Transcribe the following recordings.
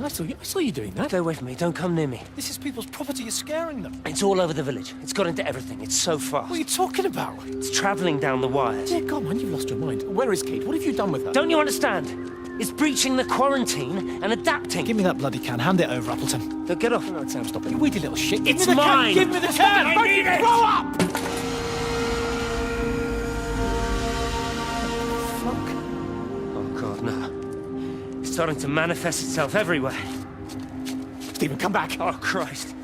I saw you doing that. Stay away from me. Don't come near me. This is people's property. You're scaring them. It's all over the village. It's got into everything. It's so fast. What are you talking about? It's travelling down the wires. Dear God, man, you've lost your mind. Where is Kate? What have you done with her? Don't you understand? It's breaching the quarantine and adapting. Give me that bloody can. Hand it over, Appleton. Look, get off. No, Sam, stop it. You weedy little shit. It's mine. Give me the can. I need it. Grow up! Oh, God, no. It's starting to manifest itself everywhere. Stephen, come back. Oh, Christ.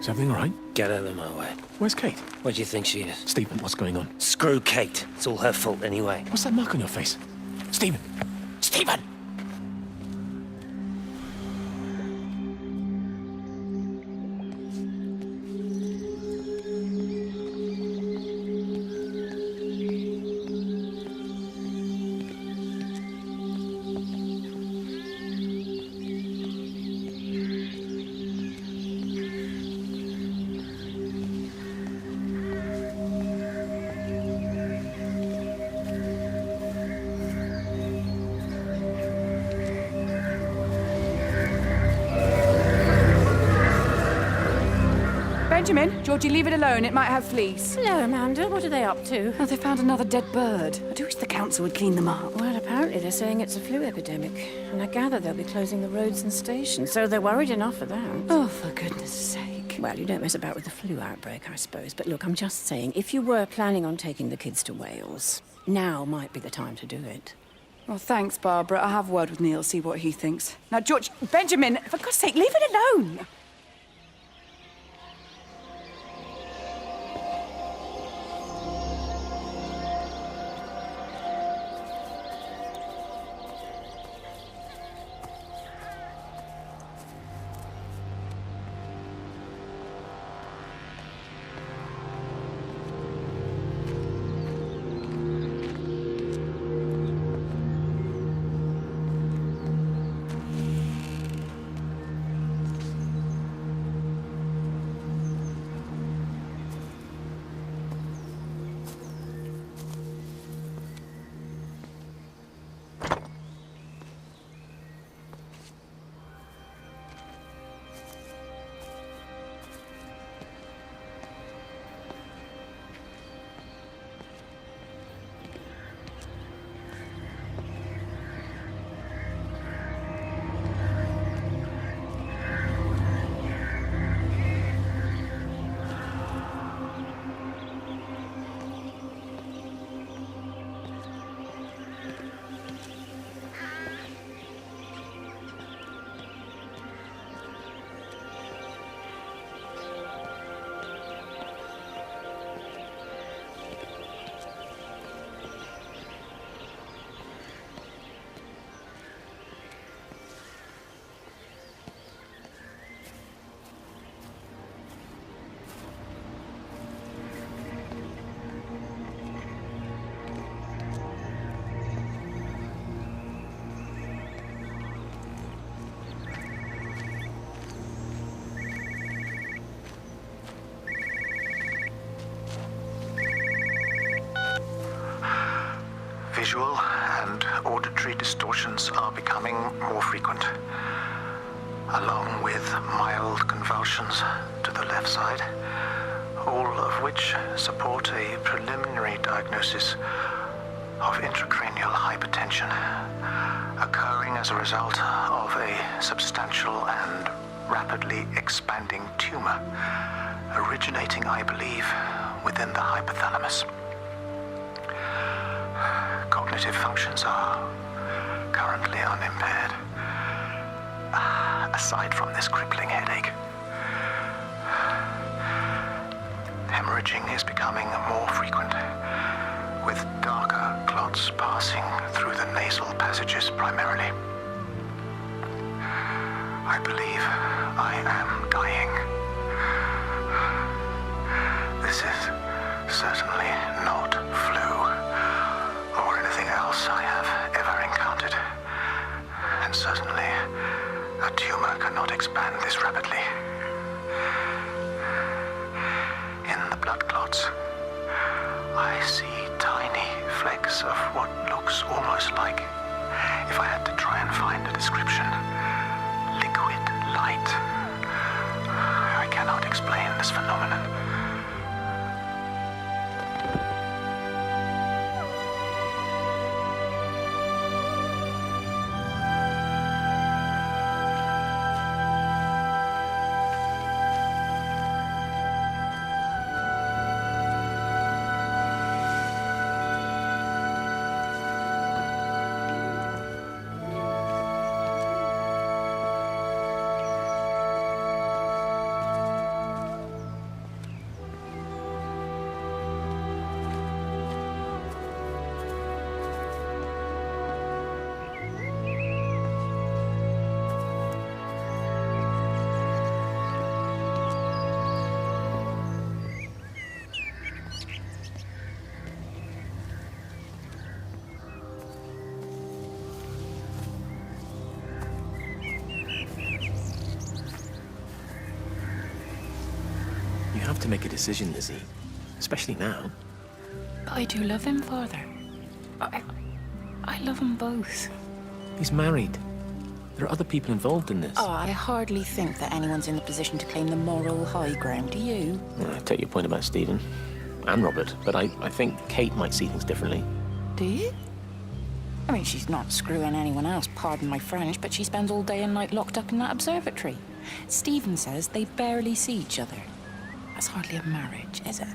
Is everything all right? Get out of my way. Where's Kate? Where do you think she is? Stephen, what's going on? Screw Kate. It's all her fault anyway. What's that mark on your face? Stephen! Stephen! Benjamin, Georgie, leave it alone. It might have fleas. Hello, Amanda. What are they up to? Oh, they found another dead bird. I do wish the council would clean them up. Well, apparently they're saying it's a flu epidemic. And I gather they'll be closing the roads and stations, so they're worried enough for that. Oh, for goodness sake. Well, you don't mess about with the flu outbreak, I suppose. But look, I'm just saying, if you were planning on taking the kids to Wales, now might be the time to do it. Well, thanks, Barbara. I'll have a word with Neil, see what he thinks. Now, George, Benjamin, for God's sake, leave it alone. Visual and auditory distortions are becoming more frequent, along with mild convulsions to the left side, all of which support a preliminary diagnosis of intracranial hypertension, occurring as a result of a substantial and rapidly expanding tumor, originating, I believe, within the hypothalamus. Cognitive functions are currently unimpaired, aside from this crippling headache. hemorrhaging is becoming more frequent, with darker clots passing through the nasal passages primarily. I believe I am dying. This is certainly not flu or anything else I have ever encountered. And certainly a tumor cannot expand this rapidly. In the blood clots, I see tiny flecks of what looks almost like, if I had to try and find a description, liquid light. I cannot explain this phenomenon. You have to make a decision, Lizzie. Especially now. But I do love him, Father. I love them both. He's married. There are other people involved in this. Oh, I hardly think that anyone's in the position to claim the moral high ground, do you? Well, I take your point about Stephen. And Robert. But I think Kate might see things differently. Do you? I mean, she's not screwing anyone else, pardon my French, but she spends all day and night locked up in that observatory. Stephen says they barely see each other. That's hardly a marriage, is it?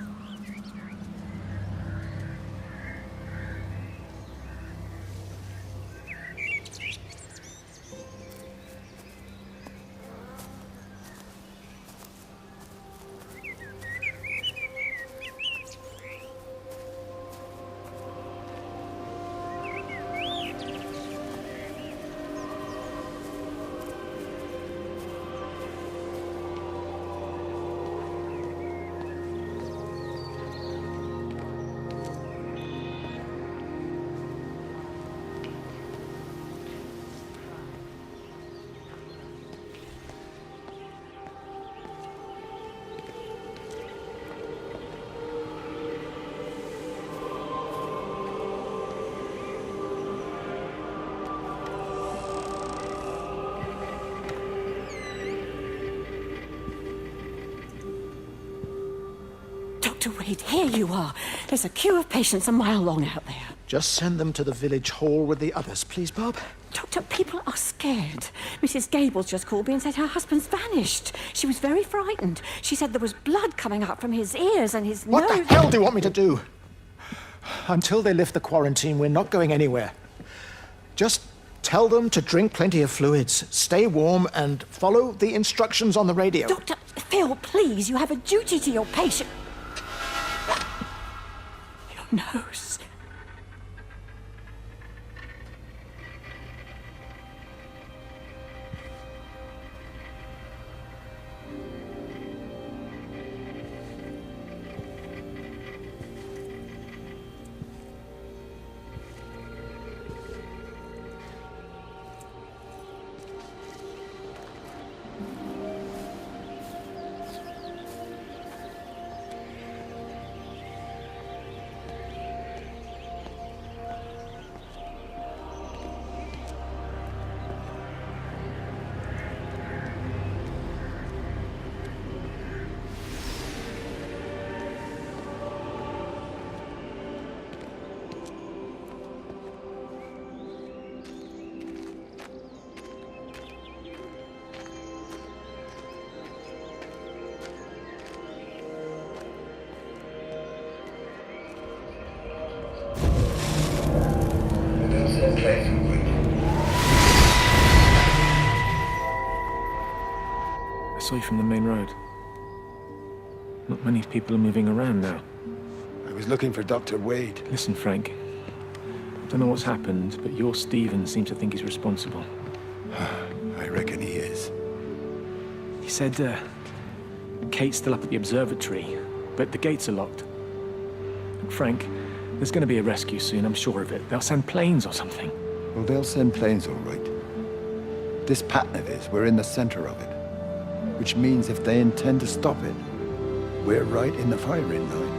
Dr. Wade, here you are. There's a queue of patients a mile long out there. Just send them to the village hall with the others, please, Bob. Doctor, people are scared. Mrs. Gables just called me and said her husband's vanished. She was very frightened. She said there was blood coming up from his ears and his What nose. the hell do you want me to do? Until they lift the quarantine, we're not going anywhere. Just tell them to drink plenty of fluids, stay warm, and follow the instructions on the radio. Dr. Phil, please, you have a duty to your patient. Your nose. I saw you from the main road. Not many people are moving around now. I was looking for Dr. Wade. Listen, Frank. Don't know what's happened, but your Stephen seems to think he's responsible. I reckon he is. He said, Kate's still up at the observatory, but the gates are locked. Frank, there's going to be a rescue soon, I'm sure of it. They'll send planes or something. Well, they'll send planes, all right. This pattern of his, we're in the center of it. Which means if they intend to stop it, we're right in the firing line.